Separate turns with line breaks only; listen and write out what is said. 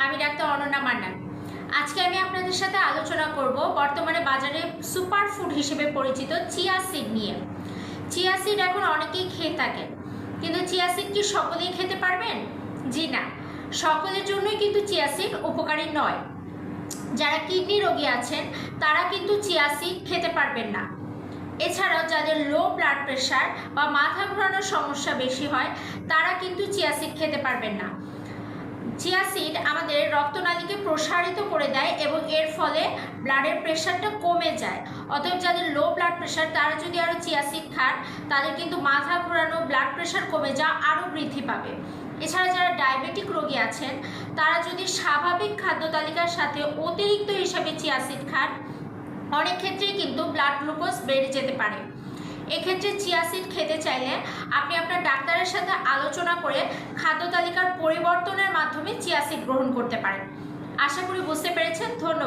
আমি ডাক্তার অনন্যা মান্নান। আজকে আমি আপনাদের সাথে আলোচনা করব বর্তমানে বাজারে সুপার ফুড হিসেবে পরিচিত চিয়া সিড নিয়ে। চিয়া সিড এখন অনেকেই খেয়ে থাকেন, কিন্তু চিয়া সিড কি সকলেই খেতে পারবেন? জি না, সকলের জন্যই কিন্তু চিয়া সিড উপকারী নয়। যারা কিডনি রোগী আছেন তারা কিন্তু চিয়া সিড খেতে পারবেন না। এছাড়াও যাদের লো ব্লাড প্রেশার বা মাথা ঘোরানোর সমস্যা বেশি হয় তারা কিন্তু চিয়া সিড খেতে পারবেন না। চিয়া সিড আমাদের রক্তনালীকে প্রসারিত করে দেয় এবং এর ফলে ব্লাডের প্রেশারটা কমে যায়। অতএব যাদের লো ব্লাড প্রেশার তারা যদি আরও চিয়া সিড খান তাদের কিন্তু মাথা ঘোরানো, ব্লাড প্রেশার কমে যাওয়া আরও বৃদ্ধি পাবে। এছাড়া যারা ডায়াবেটিক রোগী আছেন তারা যদি স্বাভাবিক খাদ্য তালিকার সাথে অতিরিক্ত হিসাবে চিয়া সিড খান, অনেক ক্ষেত্রেই কিন্তু ব্লাড গ্লুকোজ বেড়ে যেতে পারে। এক্ষেত্রে চিয়া সিড খেতে চাইলে আপনি আপনার ডাক্তারের সাথে আলোচনা করে খাদ্য তালিকার পরিবর্তনের মাধ্যমে চিয়া সিড গ্রহণ করতে পারেন। আশা করি বুঝতে পেরেছেন। ধন্যবাদ।